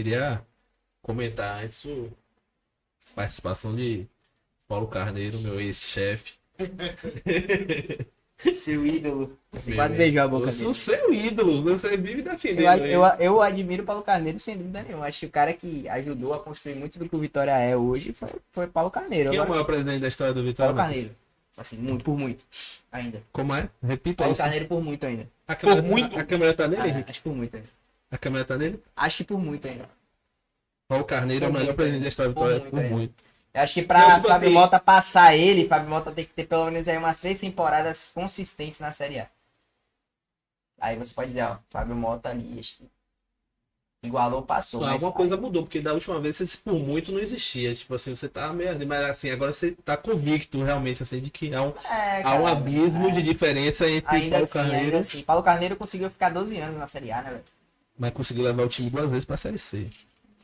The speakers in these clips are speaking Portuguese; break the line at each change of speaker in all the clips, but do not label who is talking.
Queria comentar antes a participação de Paulo Carneiro, meu ex-chefe.
Seu ídolo. Você
Meu
quase
ex-
beijou a boca
Eu sou
dele.
seu ídolo, você vive defendendo
Eu admiro o Paulo Carneiro sem dúvida nenhuma. Acho que o cara que ajudou a construir muito do que o Vitória é hoje foi Paulo Carneiro.
Quem é o
Agora,
maior presidente da história do Vitória,
Paulo
Matheus?
Carneiro. Assim, muito, por muito. Ainda.
Como é? Repita
Paulo
isso.
Carneiro por muito ainda.
A câmera,
Por muito?
A câmera tá nele,
Ah,
Henrique?
acho que por muito ainda.
A câmera tá nele?
Acho que por muito ainda.
Paulo Carneiro é o
Por
melhor
muito,
presidente da história do
por
Vitória
muito,
por
é.
muito.
Eu acho que
Não,
pra
tipo
Fábio
assim-
Mota passar ele, Fábio Mota tem que ter pelo menos aí umas 3 temporadas consistentes na Série A. Aí você pode dizer, ó, Fábio Mota ali, acho que igualou, passou.
Não,
mas
alguma coisa mudou, porque da última vez esse por muito não existia. Tipo assim, você tá meio. Mas assim, agora você tá convicto realmente assim, de que há um
cara,
abismo de diferença entre
ainda
Paulo
assim,
Carneiro,
ainda assim. Paulo Carneiro conseguiu ficar 12 anos na Série A, né, velho?
mas conseguiu levar o time 2 vezes pra Série C.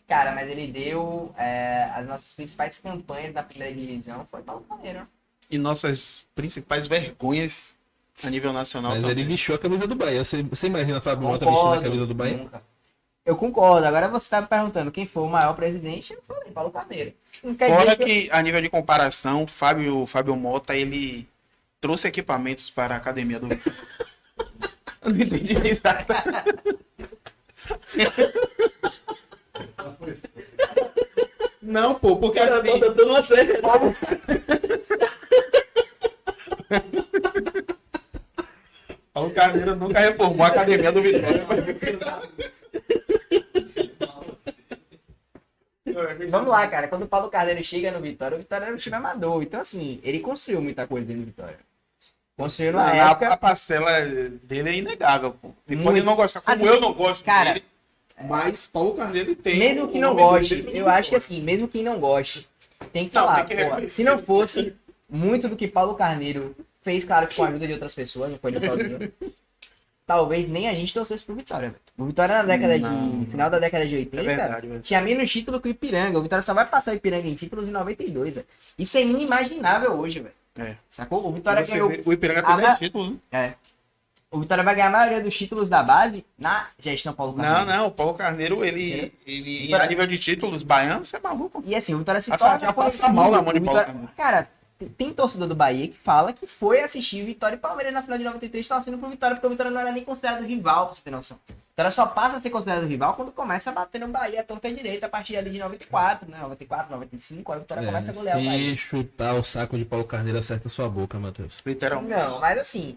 Cara, mas ele deu as nossas principais campanhas da primeira divisão, foi Paulo Carneiro.
E nossas principais vergonhas a nível nacional
Mas
também.
ele vestiu a camisa do Bahia. Você imagina Fábio Mota vestindo a
Concordo,
camisa do Bahia?
nunca. Eu concordo. Agora você tá me perguntando quem foi o maior presidente, eu falei Paulo Carneiro. Não quer
Fora
dizer
que, a nível de comparação, Fábio Mota, ele trouxe equipamentos para a academia do Vitória. Eu não entendi exata. Não, pô, porque assim,
dando uma série.
Paulo Carneiro nunca reformou a academia do Vitória.
Vamos lá, cara. Quando o Paulo Carneiro chega no Vitória, o Vitória era um time amador. Então, assim, ele construiu muita coisa dentro do Vitória. Construiu numa
A
época.
parcela dele é inegável, pô. Ele
Muito.
pode não gostar, como
Assim,
eu não gosto
cara,
dele, mas Paulo Carneiro tem.
Mesmo que
o
não
nome dele
goste,
dentro do
eu acho que
Vitória.
assim, mesmo quem não goste, tem que
Não,
falar.
tem que
Pô,
reconhecer.
se não fosse muito do que Paulo Carneiro fez, claro que com a ajuda de outras pessoas, não foi ele sozinho, talvez nem a gente torcesse pro Vitória. Velho. O Vitória na década
Não.
final da década de 80,
É verdade, velho.
tinha menos título que o Ipiranga. O Vitória só vai passar o Ipiranga em títulos em 92, velho. Isso é inimaginável hoje, velho.
É.
Sacou? O Vitória
Você
ganhou.
vê, o Ipiranga tem
a
10
ma-
títulos, né?
É. O Vitória vai ganhar a maioria dos títulos da base na gestão Paulo Carneiro.
Não, o Paulo Carneiro, ele a nível de títulos baianos, você é maluco.
E assim, o Vitória se
A
torna
sardinha passa
conhecido.
mal na mão de
O
Paulo
Vitória-
Carneiro.
Cara, tem torcedor do Bahia que fala que foi assistir Vitória e Palmeiras na final de 93 torcendo pro Vitória, porque o Vitória não era nem considerado rival, pra você ter noção. O Vitória só passa a ser considerado rival quando começa a bater no Bahia à torta e à direita a partir ali de 94, né? 94, 95, aí o Vitória começa a golear o Bahia.
Se chutar o saco de Paulo Carneiro, acerta sua boca, Matheus.
Literalmente.
Não, mas assim,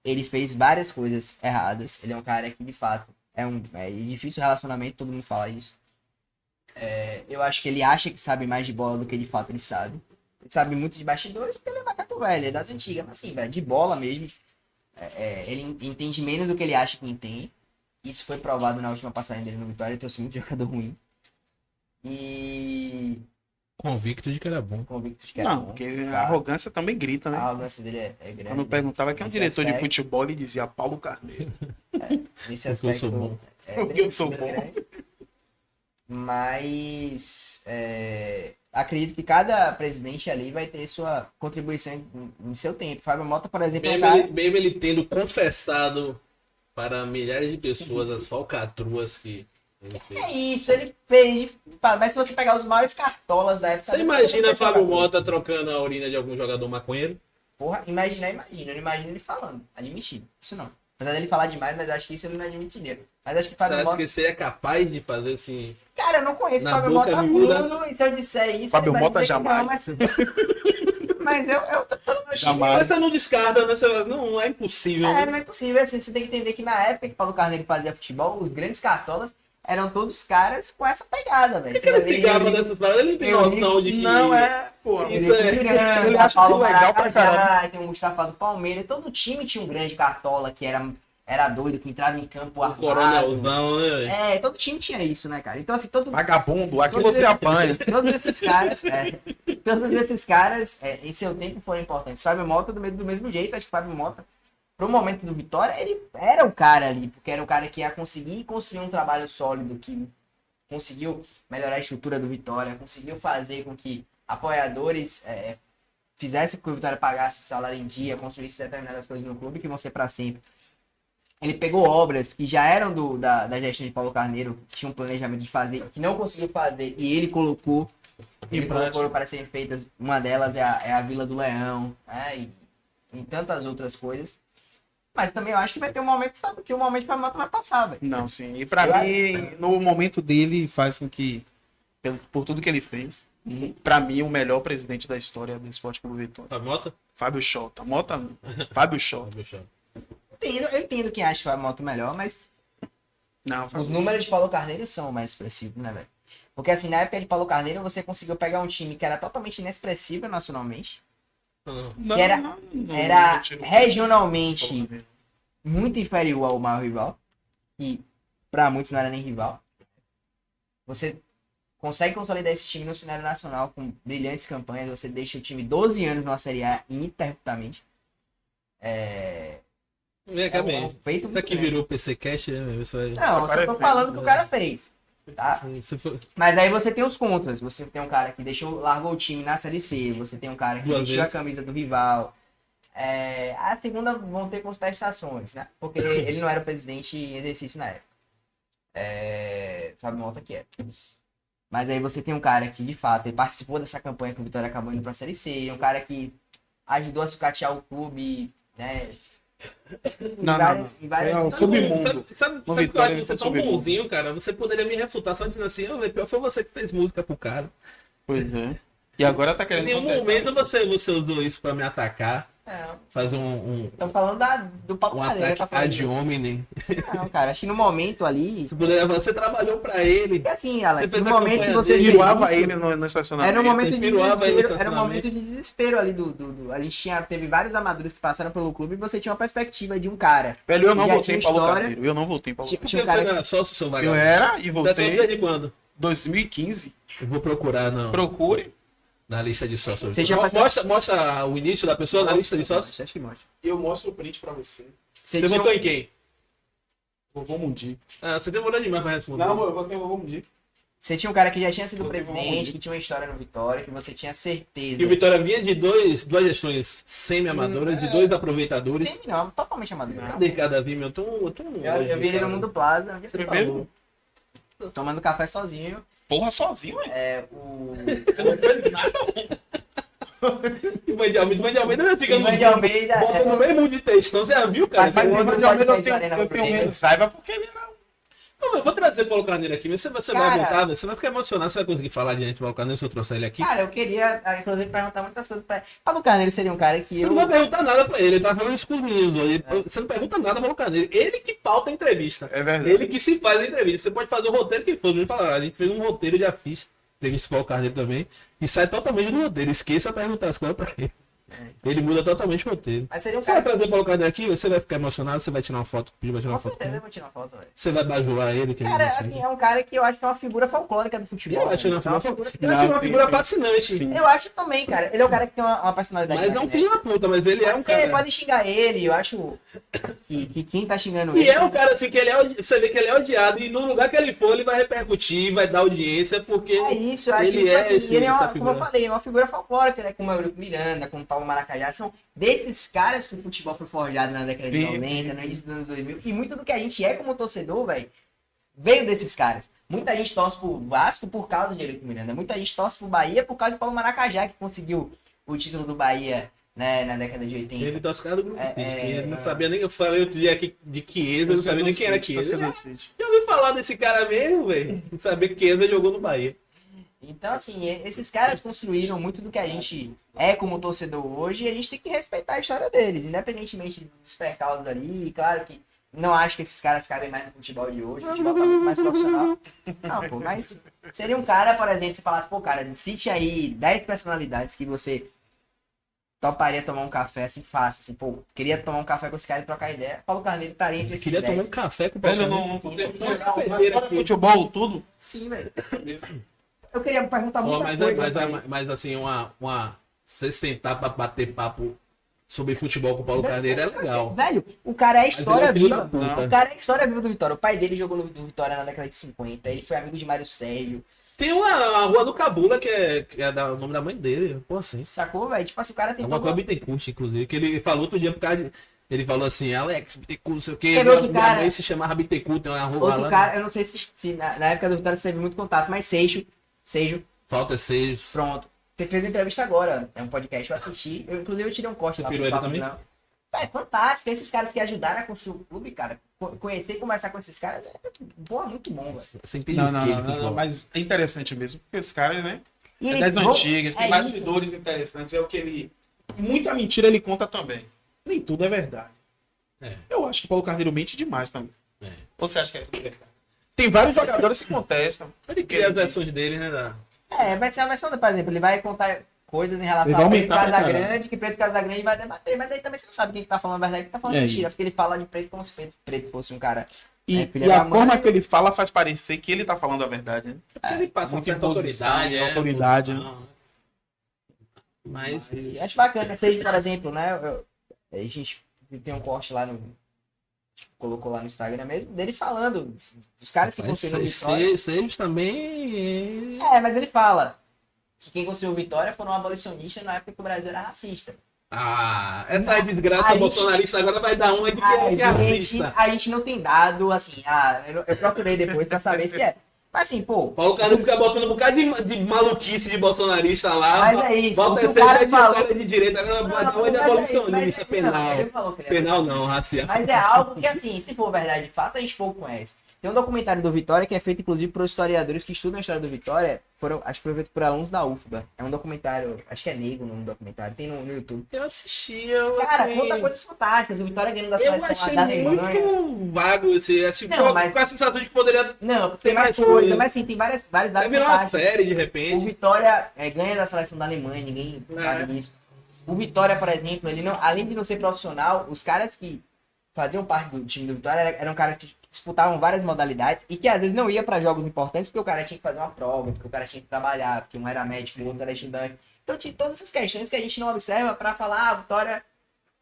ele fez várias coisas erradas. Ele é um cara que, de fato, é difícil relacionamento, todo mundo fala isso. Eu acho que ele acha que sabe mais de bola do que de fato ele sabe. Ele sabe muito de bastidores porque ele é macaco velho, ele é das antigas. Mas assim, velho, de bola mesmo, ele entende menos do que ele acha que entende. Isso foi provado na última passagem dele no Vitória, ele trouxe muito jogador ruim. E
Convicto de que era bom.
convicto de que era
Não,
bom.
porque a
Claro.
arrogância também grita,
A
né?
arrogância dele é grande.
Quando eu perguntava quem é um
nesse
diretor de
aspecto.
futebol, ele dizia Paulo Carneiro.
Nesse
Porque eu
aspecto.
sou bom.
Porque eu sou bom.
grande. Mas acredito que cada presidente ali vai ter sua contribuição em seu tempo. Fábio Mota, por exemplo, é um cara...
Mesmo ele tendo confessado para milhares de pessoas as falcatruas que ele fez.
É isso, ele fez. Mas se você pegar os maiores cartolas da época.
Você imagina
ele
Fábio
fez
Mota trocando a urina de algum jogador maconheiro?
Porra, imagina. Eu não imagino ele falando. Admitido. Isso não. Apesar dele falar demais, mas eu acho que isso ele não admitiria. Mas acho que
Você
Fábio
acha
Mota.
que você é capaz de fazer assim?
Cara, eu não conheço
Na
Fábio
boca
Mota a
miúda?
fundo, e se eu disser isso,
Fábio
ele vai
Mota
dizer que não,
jamais.
mas eu tô no meu time.
Jamais.
Mas você não descarta, né? Você, não é impossível. né?
Não é possível, assim, você tem que entender que na época que Paulo Carneiro fazia futebol, os grandes cartolas eram todos caras com essa pegada, velho.
Ele ligava dessas paradas, ele tem noção de que.
Não é, pô.
Isso é-
ele acha
Paulo
legal pra
Maracajá, tem o Mustafa do Palmeiras, todo time tinha um grande cartola que era doido, que entrava em campo
O
armado.
coronelzão, né? velho?
Todo time tinha isso, né, cara? Então, assim, todo,
Vagabundo, aqui
Todos
você
esses-
apanha.
todos esses caras, em seu tempo foram importantes. Fábio Mota do mesmo jeito, acho que Fábio Mota, pro momento do Vitória, ele era o cara ali, porque era o cara que ia conseguir construir um trabalho sólido, que conseguiu melhorar a estrutura do Vitória, conseguiu fazer com que apoiadores fizessem com que o Vitória pagasse o salário em dia, construísse determinadas coisas no clube que vão ser para sempre. Ele pegou obras que já eram da gestão de Paulo Carneiro, que tinha um planejamento de fazer, que não conseguiu fazer, e ele colocou. Ele colocou para serem feitas. Uma delas é a Vila do Leão, né? E tantas outras coisas. Mas também eu acho que vai ter um momento que o momento de Fábio Mota vai passar, velho.
Não, sim. E pra mim, no momento dele, faz com que, por tudo que ele fez, pra mim, o melhor presidente da história do Esporte Clube Vitória.
A Mota?
Fábio Xota. Mota não. Fábio Xota.
Eu entendo quem acha que Fábio Mota melhor, mas
Não,
os
Fábio...
números de Paulo Carneiro são mais expressivos, né, velho? Porque assim, na época de Paulo Carneiro, você conseguiu pegar um time que era totalmente inexpressivo nacionalmente,
Não,
que era
não tiro
regionalmente
Paulo
muito inferior ao maior rival, e pra muitos não era nem rival. Você consegue consolidar esse time no cenário nacional com brilhantes campanhas, você deixa o time 12 anos numa Série A ininterruptamente.
Legalmente.
Feito
Isso aqui virou PC Cash, né? Isso aí.
Não, eu só tô falando que o cara fez. Tá?
Se for...
Mas aí você tem os contras. Você tem um cara que largou o time na Série C. Você tem um cara que
Duas
vestiu
vezes.
a camisa do rival. A segunda vão ter contestações, né? Porque ele não era o presidente em exercício na época. Fábio Mota que é. Mas aí você tem um cara que, de fato, ele participou dessa campanha que o Vitória acabou indo pra Série C. Um cara que ajudou a sucatear o clube, né?
Não.
Em várias...
É o submundo.
Sabe
No
que eu
Vitória
acho
ele
você
foi
tão
submundo.
bonzinho, cara? Você poderia me refutar só dizendo assim, pior foi você que fez música pro cara.
Pois é. E agora tá
Em
querendo
nenhum
contestar
momento
isso.
você usou isso pra me atacar, fazer um
Tô falando do Paulo Carneiro.
ataque
Tá falando
ad
disso.
hominem.
Não, cara, acho que no momento ali.
Você trabalhou pra ele.
Porque assim, Alex,
Você fez
no
a
momento que
campanha
você
dele,
Piruava
fez isso,
ele no estacionamento.
era um momento de
piruava ele no
desespero, era um
estacionamento.
momento de desespero ali a gente teve vários amadores que passaram pelo clube e você tinha uma perspectiva de um cara.
Velho, eu não
Já
voltei
tinha
em Paulo
história.
Carneiro. Eu não voltei em Paulo
Tinha-
Por
Carneiro.
que
tinha um
você
cara
não era sócio, seu
Eu
vagabundo?
era e
Você
voltei
desde quando?
2015.
Eu vou procurar
Procure.
na lista de sócios.
Você já faz-
Mostra o início da pessoa na lista de sócios.
Acho que mostra.
Eu mostro o print pra você.
Você
tinha
votou em quem?
Vovô Mundi.
Você demorou demais pra responder.
Não, eu votei o Vovô Mundi.
Você tinha um cara que já tinha sido
Eu tenho
presidente,
um-
que tinha uma história no Vitória, que você tinha certeza.
E o Vitória vinha de duas gestões semi-amadoras, de dois aproveitadores.
Sim, não, totalmente amador.
Cadê cada vez, meu?
Eu vi ele no Mundo Plaza,
Você mesmo?
tomando café sozinho.
Porra, sozinho, é.
Você não fez nada.
O Mãe de Almeida vai ficando
Mãe de Almeida,
bota no mesmo de textão. Você já viu, cara?
Mas
Você-
o
Mas
Não
de Almeida
pode pedir
eu tenho
arena
medo. Saiba porque ele era
Não, eu vou trazer Paulo Carneiro aqui, mas você
Cara-
vai voltar, você vai ficar emocionado, você vai conseguir falar diante do Paulo Carneiro se eu trouxer ele aqui.
Cara, eu queria, inclusive, perguntar muitas coisas pra ele. Paulo Carneiro seria um cara que
Você
eu...
não vai perguntar nada pra ele, ele tá falando isso com os meninos. Você não pergunta nada pro Paulo Carneiro. Ele que pauta a entrevista.
É verdade.
Ele que se faz a entrevista. Você pode fazer o roteiro que for. Me falaram, a gente fez um roteiro de afisca, entrevista com o Paulo Carneiro também, e sai totalmente do roteiro. Esqueça de perguntar as coisas pra ele. Ele muda totalmente o roteiro.
Mas seria um
Você vai
cara
trazer o Paulo Carneiro aqui, você vai ficar emocionado, você vai tirar uma foto, vai tirar
Com
uma foto.
certeza eu vou tirar uma foto, velho.
Você vai bajular ele, que ele
Cara,
não sei.
assim, é um cara que eu acho que é uma figura folclórica do futebol.
Eu acho que
velho.
ele é uma
figura...
figura fascinante.
Sim.
Eu acho também, cara. Ele é um cara que tem uma personalidade.
Mas não
magnética.
filho da puta, mas ele é um
Você
cara.
pode xingar ele, eu acho que quem tá xingando
E
ele...
é um cara assim que ele é, você vê que ele é odiado e no lugar que ele for ele vai repercutir, vai dar audiência, porque
É isso, eu acho
ele
que
é
assim,
esse,
ele é
essa
uma, como eu
figura.
falei, uma figura folclórica, né? Como o Eurico Miranda, como o Paulo Maracajá, são desses caras que o futebol foi forjado na década de
Sim,
90, no início dos anos 2000, e muito do que a gente é como torcedor, velho, veio desses caras. Muita gente torce pro Vasco por causa de Eurico Miranda, muita gente torce pro Bahia por causa do Paulo Maracajá, que conseguiu o título do Bahia, né, na década de 80.
Ele tá os caras do grupo City,
É,
ele não sabia nem, eu falei outro dia aqui de Chiesa, eu não sabia nem quem era Chiesa. Eu ouvi falar desse cara mesmo, velho. Não sabia que Chiesa jogou no Bahia.
Então, assim, esses caras construíram muito do que a gente é como torcedor hoje e a gente tem que respeitar a história deles, independentemente dos percalços ali. Claro que não acho que esses caras cabem mais no futebol de hoje, o futebol tá muito mais profissional. Não, pô, mas seria um cara, por exemplo, se falasse, pô, cara, cite aí 10 personalidades que você toparia tomar um café assim fácil, assim, pô, queria tomar um café com esse cara e trocar ideia. Paulo Carneiro estaria entre
Você
esses
queria
10.
tomar um café com o Paulo
Velho,
Carneiro.
não futebol, tudo.
Sim, velho. Eu queria perguntar
Ó,
muita coisa.
mas assim, você sentar pra bater papo sobre futebol com o Paulo
Deve
Carneiro é
ser,
legal.
velho, o cara é a história
ele é filho da
viva.
puta.
O cara é a história viva do Vitória. O pai dele jogou no Vitória na década de 50. Ele foi amigo de Mário Sérgio.
Tem uma rua no Cabula que é o nome da mãe dele, pô, assim.
Sacou, velho? Tipo assim, o cara tem
É uma
todo...
coisa Bittencourt, inclusive, que ele falou outro dia por causa de... Ele falou assim, Alex, Bittencourt, não sei o quê.
Quer ver outro
Minha
cara?
mãe se chamava Bittencourt, tem uma arroba
Outro
lá.
cara, eu não sei se na época do Vitória você teve muito contato, mas Seixo,
Falta 6.
pronto. Você fez uma entrevista agora, é um podcast que eu assisti. Inclusive eu tirei um corte
Você
lá
pirou ele também?
Não. É fantástico, esses caras que ajudaram a construir o clube, cara. Conhecer e conversar com esses caras é muito bom, velho.
Sem pedir
Não,
o
não,
quê,
não, não,
futebol.
mas é interessante mesmo, porque os caras, né?
E
É
eles
das
vão-
antigas, tem
é
bastidores interessantes, é o que ele. Muita mentira ele conta também. Nem tudo é verdade.
É.
Eu acho que o Paulo Carneiro mente demais também.
É.
Ou você acha que é tudo verdade? Tem vários jogadores que contestam.
Ele cria as versões dele, né?
Vai ser uma versão, por exemplo, ele vai contar coisas em relação
Ele vai
ao Preto
aumentar pra
Casagrande, que Preto Casagrande vai debater, mas aí também você não sabe quem que tá falando a verdade e quem tá falando
É
mentira,
isso.
porque ele fala de Preto como se Preto fosse um cara...
E,
filha
e
da
a
mãe.
forma que ele fala faz parecer que ele tá falando a verdade, né?
Porque ele passa uma
muita
certa
imposição,
autoridade.
autoridade,
posição, né? Mas...
E acho bacana, seja, por exemplo, né, a gente tem um corte lá no... colocou lá no Instagram mesmo, dele falando dos caras que construíram o Vitória.
Seixo também...
Mas ele fala que quem construiu o Vitória foram abolicionistas na época que o Brasil era racista.
Ah, essa desgraça
A gente-
bolsonarista agora vai dar uma de que é racista.
A gente não tem dado, assim, eu procurei depois pra saber se é. Mas assim, pô,
Paulo Carneiro fica botando um bocado de maluquice de bolsonarista lá.
Mas é isso,
Bota
o que o
até
cara
de
falou-
cara de direita, agora vai dar uma de abolicionista, penal.
Ele falou que ele é
Penal não, racial.
Mas é algo que, assim, se for verdade de fato, a gente pouco conhece. Tem um documentário do Vitória que é feito, inclusive, por historiadores que estudam a história do Vitória. Acho que foi feito por alunos da UFBA. É um documentário, acho que é negro o nome do documentário, tem no YouTube.
Eu assisti, eu
Cara,
assim,
conta coisas fantásticas. O Vitória ganhando da
eu
seleção
achei
da Alemanha.
muito vago esse. Acho que
Não,
com
mas-
a sensação de que poderia
Não, tem
Tem
mais
mais
coisa,
coisa.
mas sim, tem vários dados
virar uma
fantásticos.
série de
O
repente.
Vitória ganha da seleção da Alemanha, ninguém sabe disso. O Vitória, por exemplo, ele não, além de não ser profissional, os caras que faziam parte do time do Vitória eram caras que disputavam várias modalidades e que às vezes não ia para jogos importantes porque o cara tinha que fazer uma prova, porque o cara tinha que trabalhar, porque um era médico, o outro era estudante. Então tinha todas essas questões que a gente não observa para falar, a Vitória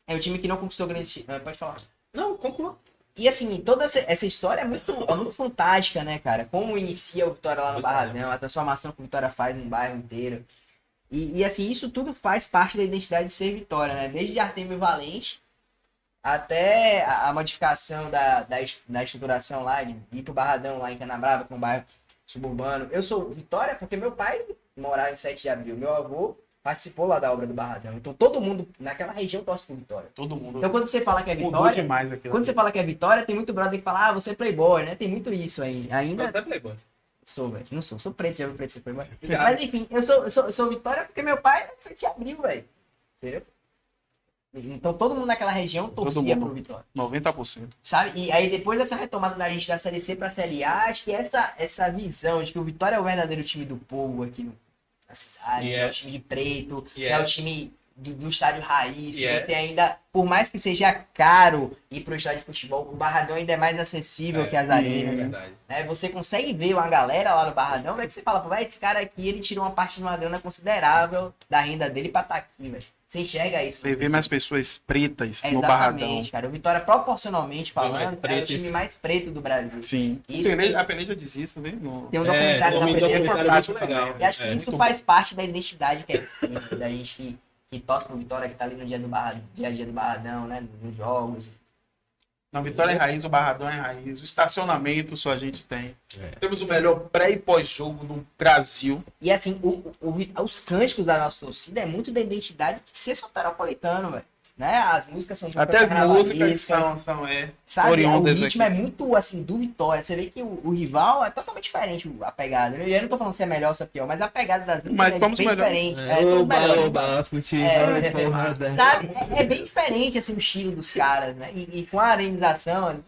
é o time que não conquistou grandes títulos. Pode falar.
Não, conclua.
E assim, toda essa história é muito fantástica, né, cara? Como inicia o Vitória lá no Barradão, a transformação que o Vitória faz no bairro inteiro. E assim, isso tudo faz parte da identidade de ser Vitória, né? Desde Artemio Valente até a modificação da estruturação lá, de ir pro Barradão lá em Canabrava, que é um bairro suburbano. Eu sou Vitória porque meu pai morava em 7 de Abril, meu avô participou lá da obra do Barradão. Então todo mundo naquela região torce por Vitória.
Todo mundo
Então quando você fala que é
mudou
Vitória,
demais aquilo.
quando você fala que é Vitória, tem muito brother que fala, você é playboy, né? Tem muito isso aí. Ainda
Até Playboy.
sou, velho. Não sou. Sou preto, já vi preto ser playboy.
Obrigado.
Mas enfim, eu sou Vitória porque meu pai é de 7 de Abril, velho. Entendeu? Então todo mundo naquela região torcia
mundo.
pro Vitória.
90%.
Sabe? E aí depois dessa retomada da gente da Série C pra Série A, acho que essa visão de que o Vitória é o verdadeiro time do povo aqui na cidade,
E
é
é.
o time de preto,
E
é
é.
o time do estádio raiz,
E
que
é.
você ainda, por mais que seja caro ir pro estádio de futebol, o Barradão ainda é mais acessível que as arenas, né?
verdade.
Você consegue ver uma galera lá no Barradão, velho, que você fala, pô, esse cara aqui, ele tirou uma parte de uma grana considerável da renda dele pra estar aqui, velho. Você enxerga isso.
Você vê mais pessoas pretas no Barradão.
Exatamente, cara. O Vitória, proporcionalmente
mais
falando, é o
preto,
time mais preto do Brasil.
Sim.
Isso.
A Peleja diz isso, né?
Tem um documentário da
um
Peleja
documentário
fantástico
muito legal.
também. E acho que
É,
isso
muito
faz parte da identidade que é da gente que torce pro Vitória, que tá ali no dia a dia do Barradão, né? Nos jogos.
Na Vitória é raiz, o Barradão é raiz. O estacionamento só a gente tem.
É.
Temos o melhor pré e pós-jogo do Brasil.
E assim, os cânticos da nossa torcida é muito da identidade de ser soteropolitano, velho. Né? As músicas são
Até as músicas
carnavalescas,
são
sabe? O
oriundas
ritmo
aqui.
é muito, assim, do Vitória. Você vê que o rival é totalmente diferente, a pegada. Eu não tô falando se é melhor ou se é pior, mas a pegada das músicas
Mas
é
somos
bem
melhores.
diferente. Somos melhores.
Oba, futebol,
É,
porra, né?
Sabe? É bem diferente, assim, o estilo dos caras, né? E com a arenização,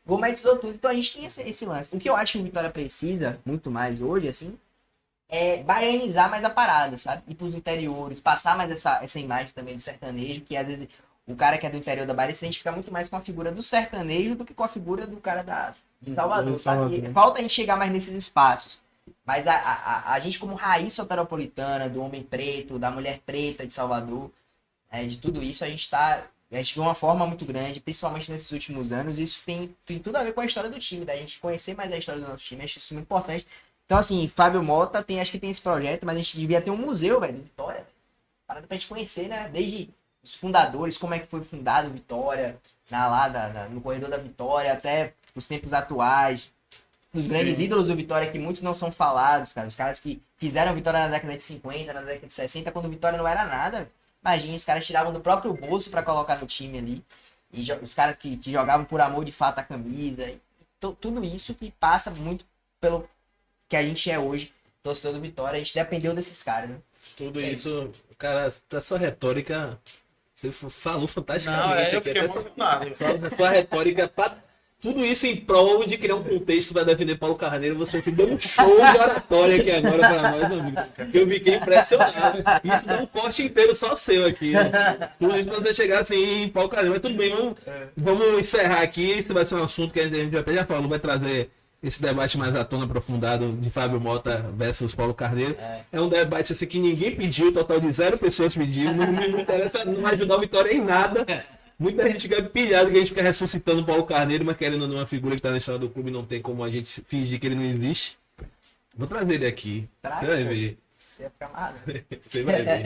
gourmetizou tudo. Então a gente tem esse lance. O que eu acho que o Vitória precisa, muito mais hoje, assim, é baianizar mais a parada, sabe? Ir pros interiores, passar mais essa imagem também do sertanejo, que às vezes o cara que é do interior da Bahia se identifica muito mais com a figura do sertanejo do que com a figura do cara de Salvador,
Do
sabe?
Salvador.
E falta a gente chegar mais nesses espaços. Mas a gente como raiz soteropolitana, do homem preto, da mulher preta de Salvador, de tudo isso, a gente ganhou uma forma muito grande, principalmente nesses últimos anos. Isso tem tudo a ver com a história do time, da gente conhecer mais a história do nosso time, acho isso muito importante. Então, assim, Fábio Mota acho que tem esse projeto, mas a gente devia ter um museu, velho, de Vitória, velho. Parada pra gente conhecer, né? Desde os fundadores, como é que foi fundado o Vitória, no corredor da Vitória, até os tempos atuais. Os grandes ídolos do Vitória, que muitos não são falados, cara. Os caras que fizeram Vitória na década de 50, na década de 60, quando o Vitória não era nada. Imagina, os caras tiravam do próprio bolso pra colocar no time ali. E os caras que jogavam por amor de fato a camisa. E tudo isso que passa muito pelo que a gente é hoje, torcedor do Vitória. A gente dependeu desses caras, né?
Tudo isso, cara, a sua retórica, você falou fantasticamente.
Não, eu
aqui,
fiquei
até
emocionado.
sua retórica, tudo isso em prol de criar um contexto para defender Paulo Carneiro, você se deu um show de oratória aqui agora para nós, amigo. Eu fiquei impressionado. Isso dá um corte inteiro só seu aqui. Né? Tudo isso pra você chegar assim em Paulo Carneiro. Mas tudo bem, vamos encerrar aqui. Esse vai ser um assunto que a gente até já falou, vai trazer esse debate mais à tona, aprofundado, de Fábio Mota versus Paulo Carneiro. É um debate assim que ninguém pediu, total de 0 pessoas pediu. Não me interessa, não vai ajudar o Vitória em nada. Muita gente fica pilhada que a gente fica ressuscitando o Paulo Carneiro, mas querendo uma figura que tá na história do clube, não tem como a gente fingir que ele não existe. Vou trazer ele aqui.
Traz,
Você vai ver.
Você ia ficar amarrado.
Você vai ver.